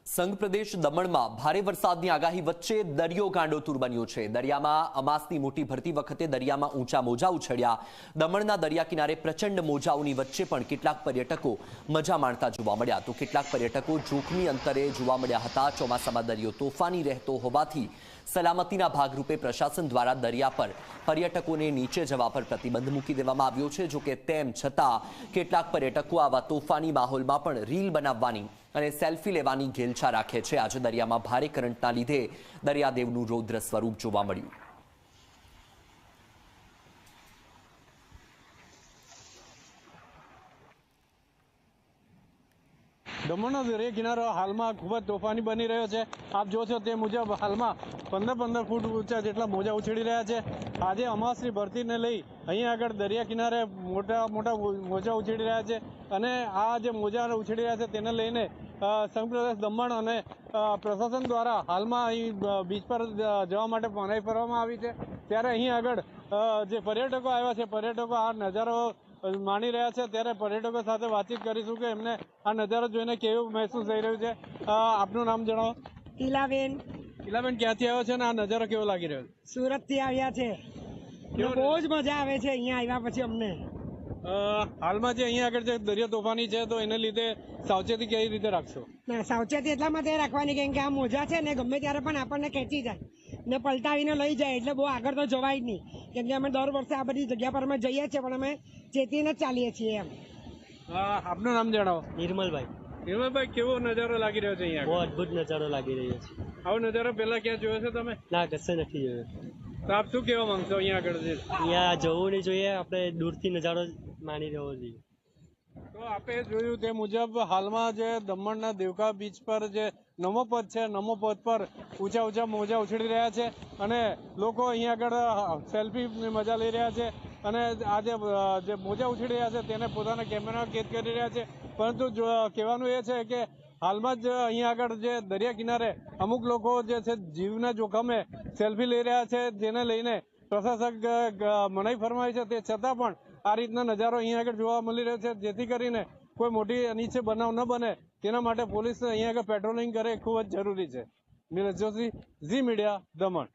સંઘ પ્રદેશ દમણમાં ભારે વરસાદની આગાહી વચ્ચે દરિયો ગાંડોતુર બન્યો છે। દરિયામાં અમાસની મોટી ભરતી વખતે દરિયામાં ઊંચા મોજા ઉછળ્યા। દમણના દરિયા કિનારે પ્રચંડ મોજાઓની વચ્ચે પણ કેટલાક પર્યટકો મજા માણતા જોવા મળ્યા, તો કેટલાક પર્યટકો જોખમી અંતરે જોવા મળ્યા હતા। ચોમાસામાં દરિયો તોફાની રહેતો હોવાથી સલામતીના ભાગરૂપે પ્રશાસન દ્વારા દરિયા પર પર્યટકોને નીચે જવા પર પ્રતિબંધ મૂકી દેવામાં આવ્યો છે। જો કે તેમ છતાં કેટલાક પર્યટકો આવા તોફાની માહોલમાં પણ રીલ બનાવવાની અને સેલ્ફી લેવાની ઘેલછા રાખે છે। આજે દરિયામાં ભારે કરંટના લીધે દરિયાદેવનું રૌદ્ર સ્વરૂપ જોવા મળ્યું। દમણનો દરિયા કિનારો હાલમાં ખૂબ જ તોફાની બની રહ્યો છે। આપ જોશો તે મુજબ હાલમાં 15 ફૂટ ઊંચા જેટલા મોજા ઉછળી રહ્યા છે। આજે અમાસની ભરતીને લઈ અહીંયા આગળ દરિયા કિનારે મોટા મોજા ઉછળી રહ્યા છે અને આ જે મોજા ઉછળી રહ્યા છે તેને લઈને સંઘ પ્રદેશ દમણ અને પ્રશાસન દ્વારા હાલમાં અહીં બીચ પર જવા માટે મનાઈ કરવામાં આવી છે। ત્યારે અહીં આગળ જે પર્યટકો આવ્યા છે, પર્યટકો આ નજારો માણી રહ્યા છે, ત્યારે પર્યટકો સાથે વાતચીત કરીશું કે એમને આ નજારો જોઈને કેવું મહેસૂસ થઈ રહ્યું છે। આપનું નામ જણાવો। ઈલાબેન। ઈલાબેન ક્યાંથી આવ્યો છે અને આ નજારો કેવો લાગી રહ્યો છે? સુરત થી આવ્યા છે, બહુ જ મજા આવે છે અહીંયા આવ્યા પછી અમને। હાલમાં જે અહીંયા આગળ જે દરિયા તોફાની છે તો એને લીધે સાવચેતી કેવી રીતે રાખશો? સાવચેતી એટલા માટે રાખવાની કેમ કે આ મોજા છે ને ગમે ત્યારે પણ આપણને ખેંચી જાય ને પલટાવીને લઈ જાય, એટલે બહુ આગળ તો જવાય જ નહીં, કેમ કે અમે દર વર્ષે આ બધી જગ્યા પર અમે જઈએ છીએ પણ અમે ચેતીને જ ચાલીએ છીએ એમ। આપનું નામ જણાવો। નિર્મલભાઈ। નિર્મલભાઈ, કેવો નજારો લાગી રહ્યો છે અહીંયા? બહુ અદભુત નજારો લાગી રહ્યો છે। આવો નજારો પહેલા ક્યાં જોયો છે તમે? ના, કશે નથી જોયો। તો આપ શું કહેવા માંગશો અહીંયા આગળ? અહીંયા જવું નહીં જોઈએ, આપણે દૂરથી નજારો માણી રહેવો જોઈએ। તો આપે જોયું તે મુજબ હાલમાં જે દમણના દેવકા બીચ પર જે નમો પદ છે, નમો પદ પર ઊંચા મોજા ઉછળી રહ્યા છે અને લોકો અહીંયા આગળ સેલ્ફીની મજા લઈ રહ્યા છે અને આ જે મોજા ઉછળી રહ્યા છે તેને પોતાના કેમેરામાં કેદ કરી રહ્યા છે। પરંતુ કહેવાનું એ છે કે હાલમાં જ અહીંયા આગળ જે દરિયા કિનારે અમુક લોકો જે છે જીવના જોખમે સેલ્ફી લઈ રહ્યા છે, જેને લઈને પ્રશાસક મનાઈ ફરમાવી છે, તે છતાં પણ આ રીતના નજારો અહીંયા આગળ જોવા મળી રહ્યો છે, જેથી કરીને કોઈ મોટી અનિચ્છનીય બનાવ ન બને તેના માટે પોલીસ અહીંયા આગળ પેટ્રોલિંગ કરે ખૂબ જ જરૂરી છે। નીરજ જોશી, ઝી મીડિયા, દમણ।